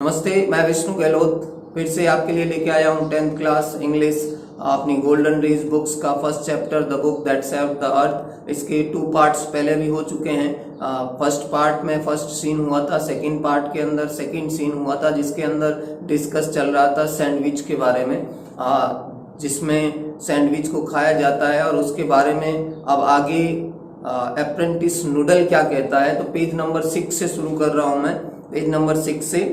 नमस्ते, मैं विष्णु गहलोत फिर से आपके लिए लेके आया हूँ 10th क्लास इंग्लिश अपनी गोल्डन डेज बुक्स का first chapter the book that saved the earth. इसके 2 पार्ट्स पहले भी हो चुके हैं। फर्स्ट पार्ट में फर्स्ट सीन हुआ था, सेकंड पार्ट के अंदर सेकंड सीन हुआ था, जिसके अंदर डिस्कस चल रहा था सैंडविच के बारे में, जिसमें सैंडविच को खाया जाता है और उसके बारे में अब आगे अप्रेंटिस नूडल क्या कहता है। तो पेज नंबर 6 से शुरू कर रहा हूं मैं। पेज नंबर 6 से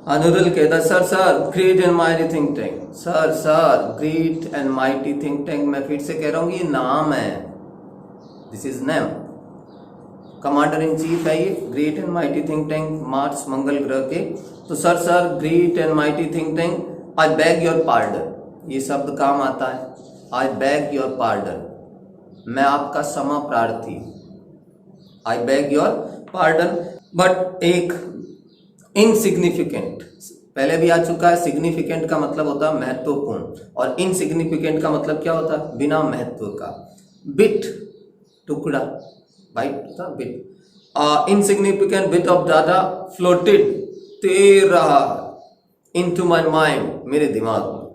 नूडल कहता है, sir great and mighty think tank. Sir great and mighty think tank, मैं फिर से कह रहा हूं ये नाम है, this is name. Commander in chief है ये, great and mighty think tank, Mars मंगल ग्रह के। तो sir great and mighty think tank, I beg your pardon, ये शब्द काम आता है। आई बैग योर पार्डन, मैं आपका क्षमा प्रार्थी। आई बैग योर पार्डन, बट एक इनसिग्निफिकेंट, पहले भी आ चुका है। सिग्निफिकेंट का मतलब होता है महत्वपूर्ण, और इनसिग्निफिकेंट का मतलब क्या होता है? बिना महत्व का। बिट टुकड़ा, बाइट होता है bit. Insignificant bit of data floated, तैर रहा इनटू माय माइंड, मेरे दिमाग में।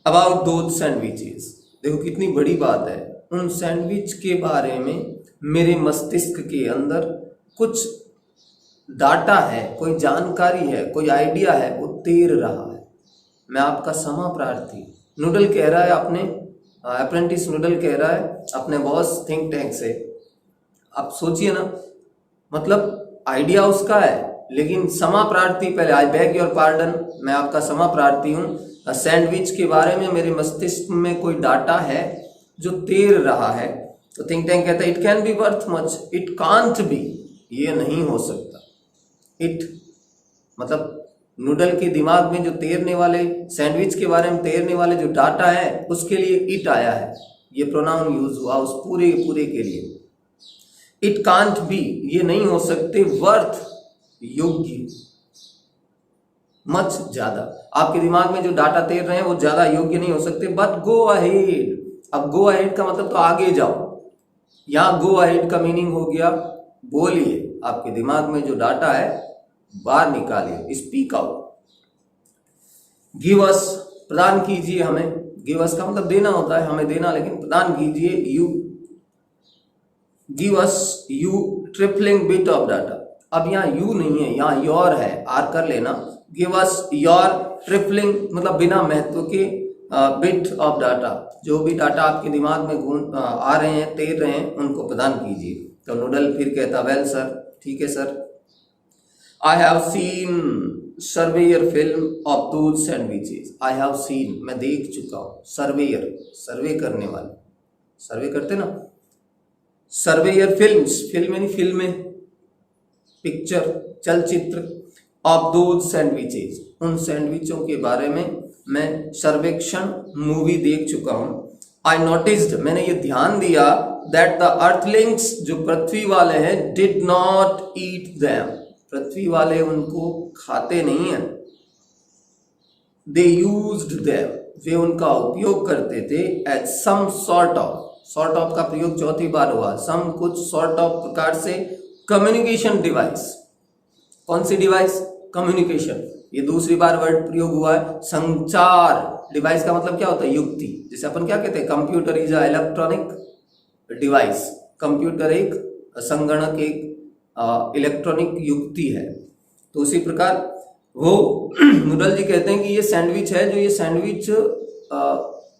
अबाउट दोज सैंडविचेस, देखो कितनी बड़ी बात है। उन सैंडविच के बारे में मेरे मस्तिष्क के अंदर कुछ डाटा है, कोई जानकारी है, कोई आइडिया है, वो तैर रहा है। मैं आपका क्षमा प्रार्थी, नूडल कह रहा है अपने अप्रेंटिस नूडल कह रहा है अपने बॉस थिंक टैंक से। आप सोचिए ना, मतलब आइडिया उसका है, लेकिन क्षमा प्रार्थी पहले। आई बैग योर पार्डन, मैं आपका क्षमा प्रार्थी हूँ। सैंडविच के बारे में मेरे मस्तिष्क में कोई डाटा है जो तैर रहा है। तो थिंक टैंक कहता है it can be worth much, it can't be, ये नहीं हो सकता। इट मतलब नूडल के दिमाग में जो तैरने वाले, सैंडविच के बारे में तैरने वाले जो डाटा है, उसके लिए इट आया है, ये प्रोनाउन यूज हुआ उस पूरे के लिए। इट कांट बी, ये नहीं हो सकते, वर्थ योग्य, मच ज्यादा। आपके दिमाग में जो डाटा तैर रहे हैं वो ज्यादा योग्य नहीं हो सकते। बट गो अहेड, अब गो अहेड का मतलब तो आगे जाओ। यहां गो अहेड का मीनिंग हो गया बोलिए, आपके दिमाग में जो डाटा है बाहर निकालिए, स्पीक आउट। गिव अस, प्रदान कीजिए हमें। गिव अस का मतलब देना होता है, हमें देना, लेकिन प्रदान कीजिए। You give us you tripling bit of data. अब यहाँ यू नहीं है, यहाँ योर है, आर कर लेना। गिव अस योर ट्रिपलिंग मतलब बिना महत्व के बिट ऑफ डाटा, जो भी डाटा आपके दिमाग में आ रहे हैं, तैर रहे हैं, उनको प्रदान कीजिए। तो नूडल फिर कहता वेल सर, ठीक है sir. I have seen surveyor film of those sandwiches. I have seen, मैं देख चुका हूँ। सर्वेयर, सर्वे करने वाले, सर्वे करते ना। सर्वेयर फिल्म्स, फिल्म यानी फिल्में, पिक्चर, चलचित्र। ऑफ दोज सैंडविचेस, उन सैंडविचों के बारे में मैं सर्वेक्षण मूवी देख चुका हूं। आई नोटिस्ड, मैंने ये ध्यान दिया, दैट द अर्थलिंग्स, जो पृथ्वी वाले हैं, डिड नॉट ईट देम, पृथ्वी वाले उनको खाते नहीं हैं। दे यूज्ड देम, वे उनका उपयोग करते थे। एज सम सॉर्ट ऑफ का प्रयोग चौथी बार हुआ। सम कुछ, सॉर्ट ऑफ प्रकार से, कम्युनिकेशन डिवाइस। कौन सी डिवाइस? कम्युनिकेशन, ये दूसरी बार वर्ड प्रयोग हुआ है। संचार, डिवाइस का मतलब क्या होता है? युक्ति। जैसे अपन क्या कहते हैं, computer is a electronic device. Computer एक संगणक, एक इलेक्ट्रॉनिक युक्ति है। तो उसी प्रकार वो नूडल जी कहते हैं कि ये सैंडविच है, जो ये सैंडविच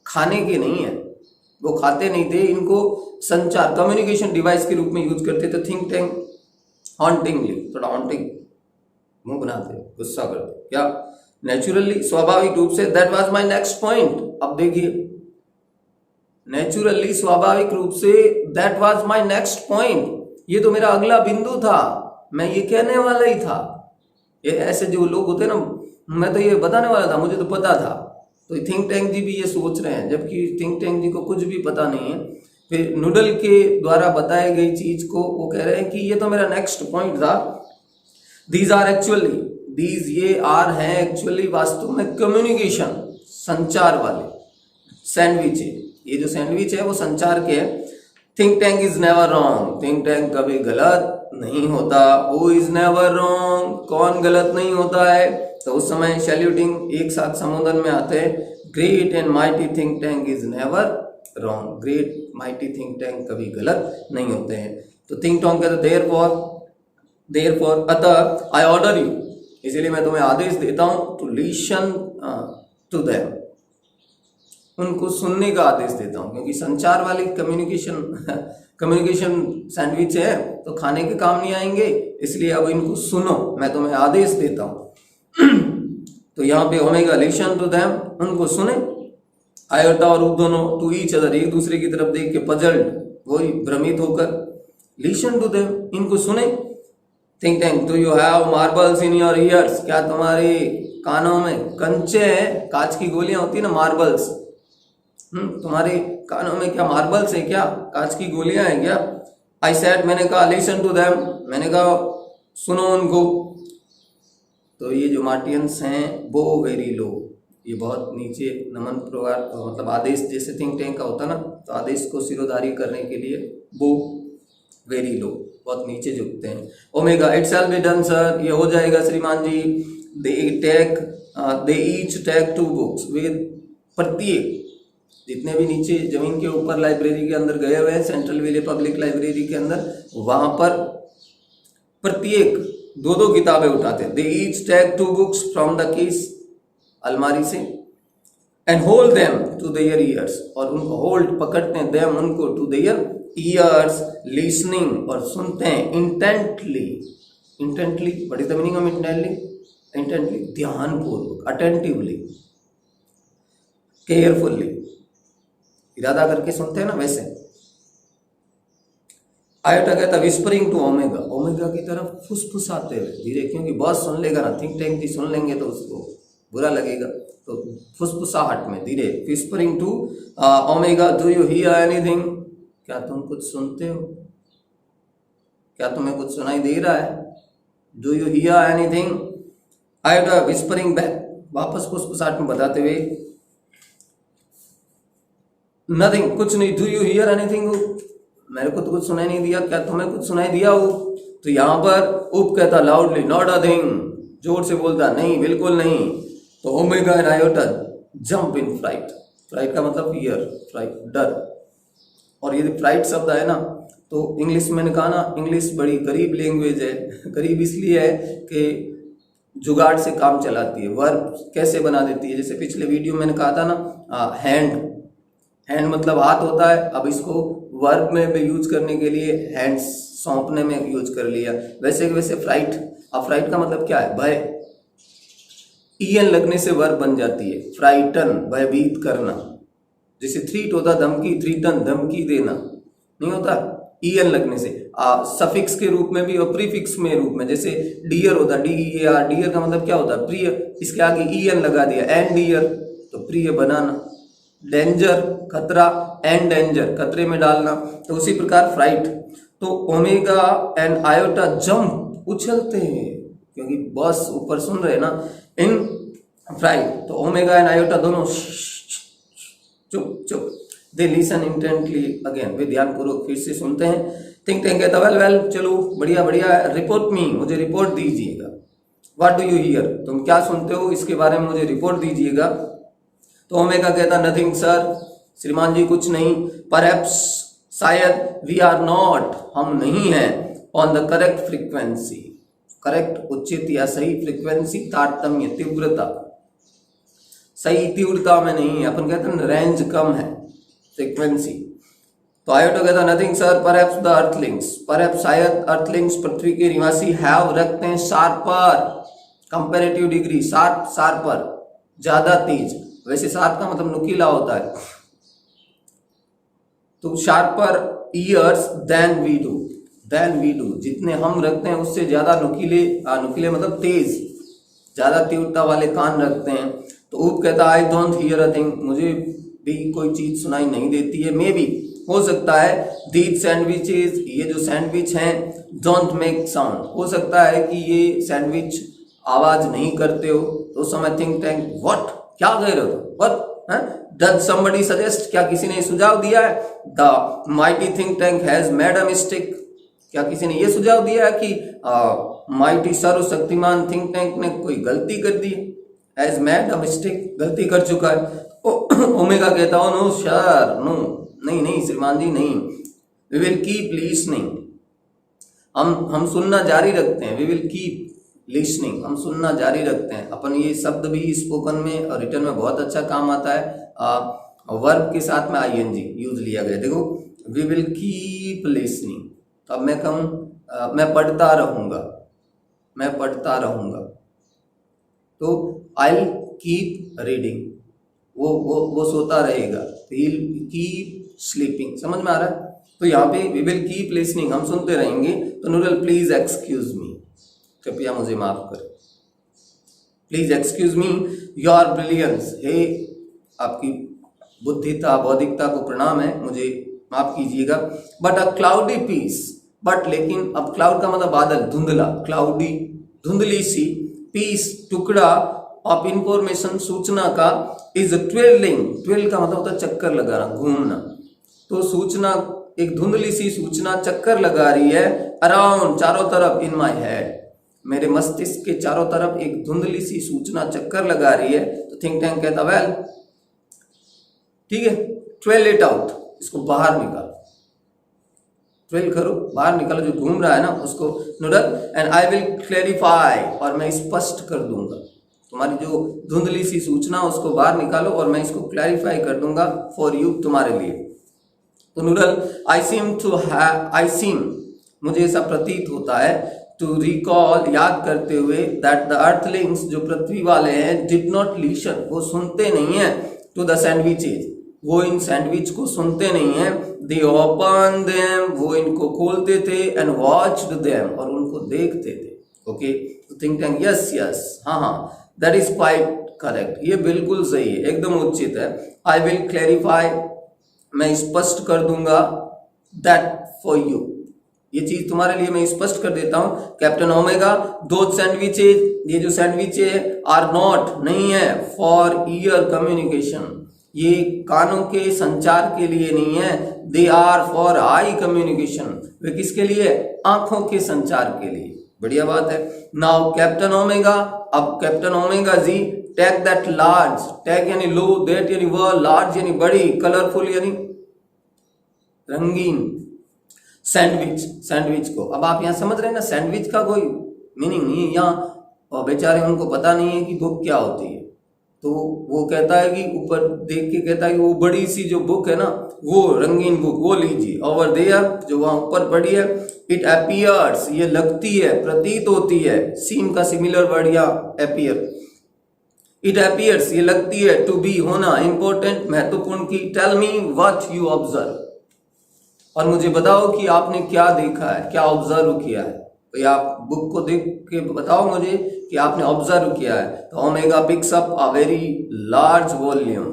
खाने के नहीं है, वो खाते नहीं थे, इनको संचार, कम्युनिकेशन डिवाइस के रूप में यूज करते थे। थिंक टैंक हॉन्टिंगली, थोड़ा हॉन्टिंग मुंह बनाते, गुस्सा करते, क्या? नेचुरली, स्वाभाविक रूप से। That was my next point. अब देखिए, नेचुरली, स्वाभाविक रूप से, that was my next point, ये तो मेरा अगला बिंदु था, मैं ये कहने वाला ही था। ये ऐसे जो लोग होते हैं ना, मैं तो ये बताने वाला था, मुझे तो पता था। तो थिंक टैंक जी भी ये सोच रहे हैं, जबकि थिंक टैंक जी को कुछ भी पता नहीं है। फिर नूडल के द्वारा बताई गई चीज को वो कह रहे हैं कि ये तो मेरा नेक्स्ट पॉइंट था। दीज आर एक्चुअली, दीज ये आर हैं एक्चुअली, वास्तव में, कम्युनिकेशन, संचार वाले सैंडविच है। ये जो सैंडविच है वो संचार के है। Think tank is never wrong, think tank कभी गलत नहीं होता। हु इज नेवर रॉन्ग, कौन गलत नहीं होता है? तो उस समय सैल्यूटिंग एक साथ संबोधन में आते हैं, great and mighty think tank is never wrong, great mighty think tank कभी गलत नहीं होते हैं। तो थिंक टैंक कहते देयरफॉर अतः आई ऑर्डर यू, इसलिए मैं तुम्हें आदेश देता हूं, टू लिसन टू देम, उनको सुनने का आदेश देता हूं, क्योंकि संचार वाली कम्युनिकेशन सैंडविच है तो खाने के काम नहीं आएंगे, इसलिए अब इनको सुनो, मैं तुम्हें आदेश देता हूं। तो यहाँ पे ओमेगा लिसन टू देम, उनको सुने, आयोटा और उप दोनों टू ईच अदर, एक दूसरे की तरफ देख के पजल्ड, वही भ्रमित होकर, लिसन टू देम, इनको सुने। Think tank, do you have marbles in your ears, क्या तुम्हारे कानों में कंचे हैं? कांच की गोलियां होती है ना, मार्बल्स, तुम्हारे कानों में क्या मार्बल्स है क्या? कांच की गोलियां हैं क्या? आई सेड, मैंने कहा, लिसन टू देम, मैंने कहा सुनो उनको। तो ये जो मार्टियंस हैं वो वेरी लो, ये बहुत नीचे नमन प्रकार, मतलब आदेश जैसे थिंक टैंक का होता ना, तो आदेश को सिरोधार्य करने के लिए वो वेरी लो, बहुत नीचे झुकते हैं। Omega, it shall be done sir, ये हो जाएगा श्रीमान जी। दे ईच टेक 2 बुक्स, वे प्रत्येक, जितने भी नीचे जमीन के ऊपर लाइब्रेरी के अंदर गए हुए हैं, सेंट्रल वेले पब्लिक लाइब्रेरी के अंदर, वहां पर प्रत्येक 2-2 किताबें उठाते हैं। They each take 2 books from the case, अलमारी से, and hold them to their ears, और उनको होल्ड, पकड़ते हैं, देम उनको, टू देयर ईयर्स, लिसनिंग, और सुनते हैं, intently, intently, what is the meaning of intently? Intently, ध्यानपूर्वक, अटेंटिवली, केयरफुल्ली, इरादा करके सुनते हैं ना, वैसे। आयोटा कहता विस्परिंग टू ओमेगा, ओमेगा की तरफ फुसफुसाते हुए धीरे, क्योंकि बॉस सुन लेगा ना, थिंक टैंक जी सुन लेंगे तो उसको बुरा लगेगा, तो फुसफुसाहट में धीरे, whispering to Omega, do you hear anything, क्या तुम कुछ सुनते हो? क्या तुम्हें कुछ सुनाई दे रहा है? Do you hear anything? Iota whispering back, वापस फुसफुसाहट में बताते हुए, नथिंग, कुछ नहीं, डू यू हियर एनीथिंग, मेरे को तो कुछ सुनाई नहीं दिया, क्या तुम्हें कुछ सुनाई दिया हो? तो यहाँ पर उप कहता लाउडली, नॉट अ थिंग, जोर से बोलता, नहीं, बिल्कुल नहीं। तो omega and iota jump in flight, flight का मतलब फियर, फ्लाइट, डर, और ये फ्लाइट शब्द है ना, तो इंग्लिश मैंने कहा ना, इंग्लिश बड़ी गरीब लैंग्वेज है, गरीब इसलिए है कि जुगाड़ से काम चलाती है, वर्ब कैसे बना देती है, जैसे पिछले वीडियो मैंने कहा था ना, हैंड, हैंड मतलब हाथ होता है, अब इसको वर्ब में भी यूज करने के लिए हैंड्स, सौंपने में यूज कर लिया, वैसे वैसे फ्लाइट, अब फ्लाइट का मतलब क्या है? भय, ईएन लगने से वर्ब बन जाती है, फ्राइटन, भयभीत करना, जैसे थ्रीट होता धमकी, थ्रीटन, धमकी देना, नहीं होता, ईएन लगने से। सफिक्स के रूप में भी और प्रीफिक्स में रूप में, जैसे डियर होता, DEAR, डियर का मतलब क्या होता है? प्रिय, इसके आगे ईएन लगा दिया, एंड डियर, तो प्रिय बनाना। डेंजर, खतरा, एंड डेंजर, खतरे में डालना, तो उसी प्रकार फ्राइट। तो ओमेगा एंड आयोटा जंप, उछलते हैं, क्योंकि बॉस ऊपर सुन रहे हैं ना, इन फ्राइट। तो ओमेगा एंड आयोटा दोनों चुप चुप, दे लिसन इंटेंटली अगेन, वे ध्यानपूर्वक फिर से सुनते हैं। थिंक टैंक कहता वेल वेल, चलो बढ़िया बढ़िया, रिपोर्ट मी, मुझे रिपोर्ट दीजिएगा। व्हाट डू यू हियर, तुम क्या सुनते हो, इसके बारे में मुझे रिपोर्ट दीजिएगा। तो ओमेगा कहता नथिंग सर, श्रीमान जी कुछ नहीं, परहैप्स, शायद, वी आर नॉट, हम नहीं हैं, on the correct frequency, correct, उचित या सही फ्रीक्वेंसी, तारतम्य, तीव्रता, सही तीव्रता में नहीं है, अपन कहते हैं रेंज कम है, फ्रीक्वेंसी। तो आयोटा कहता nothing sir, perhaps the Earthlings, perhaps शायद अर्थलिंग्स, पृथ्वी के निवासी, हैव रखते हैं, sharper, comparative degree, sharp, sharper, ज्यादा तेज, वैसे शार्प का मतलब नुकीला होता है, तो sharper ears than we do, than we do, जितने हम रखते हैं उससे ज्यादा नुकीले, नुकीले मतलब तेज, ज्यादा तीव्रता वाले कान रखते हैं। तो ऊप कहता I don't hear a thing, मुझे भी कोई चीज सुनाई नहीं देती है, मे बी, हो सकता है, दीज सैंडविचेस, ये जो सैंडविच हैं, डोंट मेक साउंड, हो सकता है कि ये सैंडविच आवाज नहीं करते हो। तो समय थिंक टैंक, व्हाट, क्या कह रहे हो, व्हाट, डज समबडी सजेस्ट, क्या किसी ने सुझाव दिया है? The mighty think tank has made a mistake, क्या किसी ने यह सुझाव दिया है कि माइटी सर्वशक्तिमान थिंक टैंक ने कोई गलती कर दी? हैज मेड अ मिस्टेक, गलती कर चुका है। ओमेगा कहता हो नो सर, नो, नहीं नहीं श्रीमान जी नहीं, वी विल कीप लिसनिंग, हम सुनना जारी रखते हैं, वी विल कीप लिसनिंग, हम सुनना जारी रखते हैं। अपन ये शब्द भी स्पोकन में और रिटन में बहुत अच्छा काम आता है। वर्ब के साथ में आईएनजी यूज लिया गया। देखो वी विल कीप लिसनिंग, तो अब मैं कहूँ मैं पढ़ता रहूंगा, मैं पढ़ता रहूंगा, तो आई कीप रीडिंग, वो सोता रहेगा, ही कीप स्लीपिंग। समझ में आ रहा है? तो यहाँ पे वी विल कीप लिसनिंग, हम सुनते रहेंगे। तो नूडल प्लीज एक्सक्यूज मी, कृपया मुझे माफ करें। Please excuse me your brilliance, हे आपकी बुद्धिता बौद्धिकता को प्रणाम है, मुझे माफ कीजिएगा। But a cloudy piece, but लेकिन, अब क्लाउड का मतलब बादल, धुंधला, क्लाउडी धुंधली सी, पीस टुकड़ा ऑफ इंफॉर्मेशन सूचना का, इज ट्विलिंग, ट्विल का मतलब होता है चक्कर लगाना, घूमना। तो सूचना, एक धुंधली सी सूचना चक्कर लगा रही है अराउंड, चारों तरफ, इन माई हेड, मेरे मस्तिष्क के चारों तरफ एक धुंधली सी सूचना चक्कर लगा रही है। तो थिंक टैंक कहता वेल ठीक है, ट्वेल इट आउट, इसको बाहर निकालो, ट्वेल करो, बाहर निकालो जो घूम रहा है ना उसको noodle, and I will clarify, और मैं स्पष्ट कर दूंगा, तुम्हारी जो धुंधली सी सूचना उसको बाहर निकालो और मैं इसको क्लैरिफाई कर दूंगा फॉर यू, तुम्हारे लिए। तो नूडल आई सीम, मुझे ऐसा प्रतीत होता है, टू रिकॉल, याद करते हुए, दैट द अर्थलिंग्स, जो पृथ्वी वाले हैं, डिड नॉट लिसन, वो सुनते नहीं है, टू द सैंडविचेज, वो इन सैंडविच को सुनते नहीं है, दे ओपन देम, वो इनको खोलते थे, एंड वॉच्ड देम, और उनको देखते थे। ओके, तो थिंक टैंक यस यस, हाँ दैट इज क्वाइट करेक्ट, ये बिल्कुल सही है, एकदम उचित है। आई विल क्लैरिफाई, मैं स्पष्ट कर दूंगा, दैट फॉर यू, ये चीज तुम्हारे लिए मैं स्पष्ट कर देता हूं। कैप्टन ओमेगा, दो सैंडविचेज, ये जो सैंडविच है, आर नॉट, नहीं है, फॉर ईयर कम्युनिकेशन, ये कानों के संचार के लिए नहीं है, they are for eye communication, वे किसके लिए? आंखों के संचार के लिए। बढ़िया बात है। नाउ कैप्टन ओमेगा, अब Captain Omega ji, take that large, take यानी लो, दैट यानी वह, लार्ज यानी बड़ी, कलरफुल यानी रंगीन, सैंडविच, सैंडविच को, अब आप यहाँ समझ रहे हैं ना, सैंडविच का कोई मीनिंग नहीं है यहाँ, और बेचारे उनको पता नहीं है कि बुक क्या होती है। तो वो कहता है कि ऊपर देख के कहता है कि वो बड़ी सी जो बुक है ना, वो रंगीन बुक, वो लीजिए। ओवर देयर, जो वहां ऊपर पड़ी है, इट अपीयर्स, ये लगती है, प्रतीत होती है, सीम का सिमिलर वर्ड या अपीयर, इट अपीयर्स, ये लगती है, टू बी, होना, इंपॉर्टेंट, महत्वपूर्ण की, tell me what you observe, और मुझे बताओ कि आपने क्या देखा है, क्या ऑब्जर्व किया है। तो आप बुक को देख के बताओ मुझे कि आपने ऑब्जर्व किया है। तो Omega picks up a very large volume,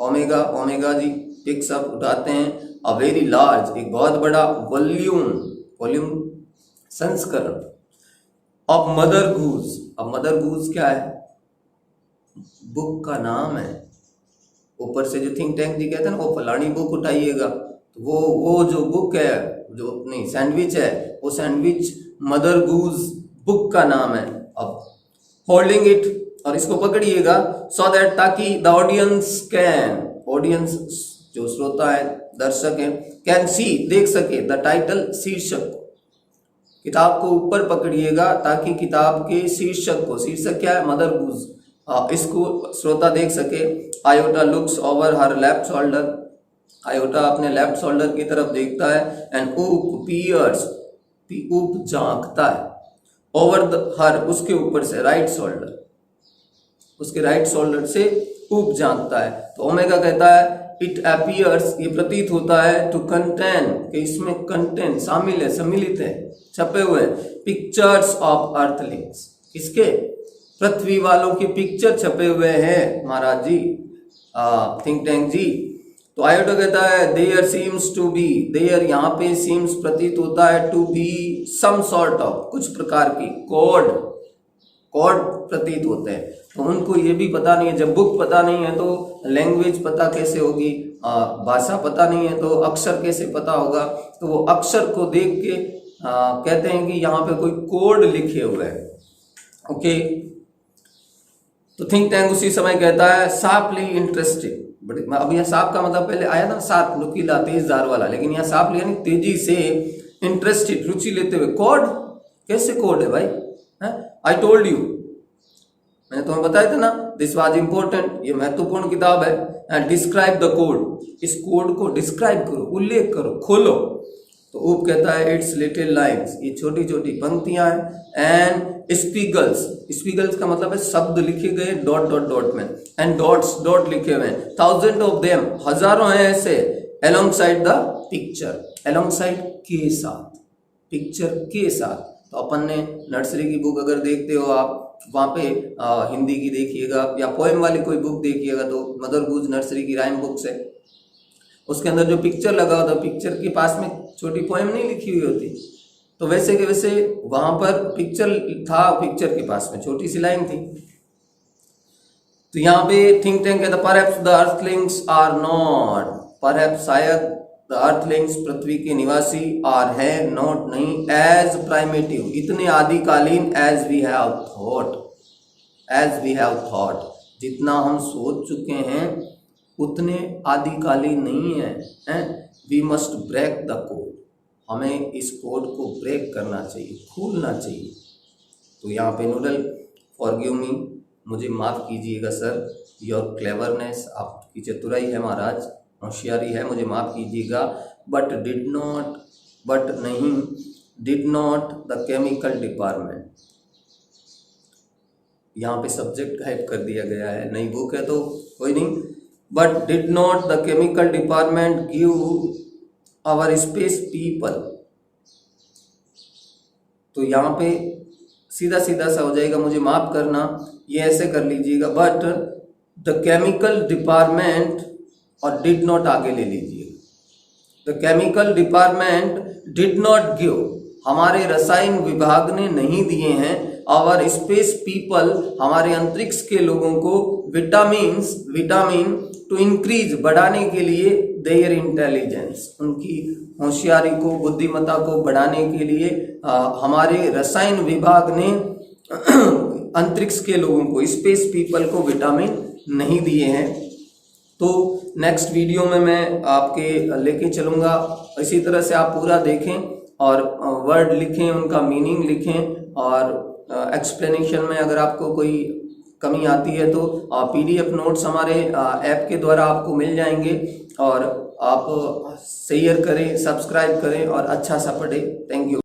Omega, Omega ji picks up, उठाते हैं, अ वेरी लार्ज, एक बहुत बड़ा वॉल्यूम, वॉल्यूम संस्करण, ऑफ मदर गूज। अब मदर गूज क्या है? बुक का नाम है। ऊपर से जो थिंक टैंक जी कहते हैं ना, वो फलानी बुक उठाइएगा, तो वो जो बुक है, जो नहीं सैंडविच है, वो सैंडविच मदर गूज बुक का नाम है। अब होल्डिंग इट, और इसको पकड़िएगा, सो दैट, ताकि द ऑडियंस कैन, ऑडियंस जो श्रोता है, दर्शक है, कैन सी, देख सके, द टाइटल, शीर्षक, किताब को ऊपर पकड़िएगा ताकि किताब के शीर्षक को, शीर्षक क्या है? मदर गूज, इसको श्रोता देख सके। Iota looks over her left shoulder, iota अपने लेफ्ट शोल्डर की तरफ देखता है, एंड ऊप पियर्स, ऊप झांकता है, ओवर हर, उसके ऊपर से, राइट शोल्डर, उसके राइट शोल्डर से ऊप झांकता है। तो ओमेगा कहता है, इट अपीयर्स, ये प्रतीत होता है, टू कंटेन, कि इसमें कंटेन शामिल है, सम्मिलित है, छपे हुए पिक्चर्स ऑफ अर्थलिंग्स, किसके? पृथ्वी वालों के पिक्चर छपे हुए हैं महाराज जी, थिंक टैंक जी। तो आयोटा कहता है, there seems to be, there यहाँ पे सीम्स प्रतीत होता है, to be some sort of, कुछ प्रकार की, कोड, कोड प्रतीत होते हैं। तो उनको ये भी पता नहीं है। जब बुक पता नहीं है तो लैंग्वेज पता कैसे होगी, भाषा पता नहीं है तो अक्षर कैसे पता होगा। तो वो अक्षर को देख के कहते हैं कि यहाँ पे कोई कोड लिखे हुए हैं। ओके, तो थिंक टैंक उसी समय कहता है शार्पली इंटरेस्टेड। बट अब यहाँ शार्प का मतलब पहले आया ना शार्प, नुकीला, तेज धार वाला, लेकिन यहाँ शार्पली यानी तेजी से, इंटरेस्टेड रुचि लेते हुए। कोड कैसे कोड है भाई? आई टोल्ड यू, मैंने तुम्हें बताया था ना, दिस वाज इंपॉर्टेंट, ये महत्वपूर्ण किताब है। डिस्क्राइब द कोड, इस कोड को डिस्क्राइब करो, उल्लेख करो, खोलो। तो ऊप कहता है इट्स लिटिल लाइन्स, ये छोटी छोटी पंक्तियां हैं। एंड स्पीगल्स, स्पीगल्स का मतलब है शब्द लिखे गए डॉट डॉट डॉट में, एंड डॉट्स, डॉट लिखे हुए हैं। थाउजेंड ऑफ देम, हजारों हैं ऐसे। Along side the picture, along side के साथ, पिक्चर के साथ। तो अपन ने नर्सरी की बुक अगर देखते हो आप, वहाँ पे हिंदी की देखिएगा या पोएम वाली कोई बुक देखिएगा, तो मदर गूज नर्सरी की राइम बुक्स है, उसके अंदर जो पिक्चर लगा होता, पिक्चर के पास में छोटी पोएम नहीं लिखी हुई होती। तो वैसे के वैसे वहां पर पिक्चर था, पिक्चर के पास में छोटी सी लाइन थी। तो यहाँ पे थिंक टैंक कहता perhaps the earthlings are not, perhaps शायद, द अर्थलिंग्स पृथ्वी के निवासी, आर है नॉट नहीं, एज प्राइमेटिव इतने आदिकालीन, as we have thought, as we have thought जितना हम सोच चुके हैं उतने आदिकालीन नहीं है। We must break the code, हमें इस कोड को ब्रेक करना चाहिए, खोलना चाहिए। तो यहाँ पे नूडल, फॉरगिव मी, मुझे माफ़ कीजिएगा सर, योर क्लेवरनेस, आपकी चतुराई है महाराज, होशियारी है, मुझे माफ़ कीजिएगा। बट डिड नॉट, बट नहीं, did not the chemical department, यहाँ पे सब्जेक्ट गायब कर दिया गया है, नई बुक है तो कोई नहीं। But did not the chemical department give our space people, तो यहाँ पे सीधा सीधा सा हो जाएगा, मुझे माफ करना, ये ऐसे कर लीजिएगा, बट द केमिकल डिपार्टमेंट, और डिड नॉट आगे ले लीजिएगा। The chemical department did not give, हमारे रसायन विभाग ने नहीं दिए हैं, आवर स्पेस पीपल, हमारे अंतरिक्ष के लोगों को, विटामिन्स, विटामिन, टू इंक्रीज, बढ़ाने के लिए, देयर इंटेलिजेंस, उनकी होशियारी को, बुद्धिमत्ता को बढ़ाने के लिए हमारे रसायन विभाग ने अंतरिक्ष के लोगों को, स्पेस पीपल को विटामिन नहीं दिए हैं। तो नेक्स्ट वीडियो में मैं आपके लेके चलूँगा, इसी तरह से आप पूरा देखें और वर्ड लिखें, उनका मीनिंग लिखें, और एक्सप्लेनेशन में अगर आपको कोई कमी आती है तो PDF नोट्स हमारे ऐप के द्वारा आपको मिल जाएंगे, और आप शेयर करें, सब्सक्राइब करें और अच्छा सा पढ़ें। Thank you.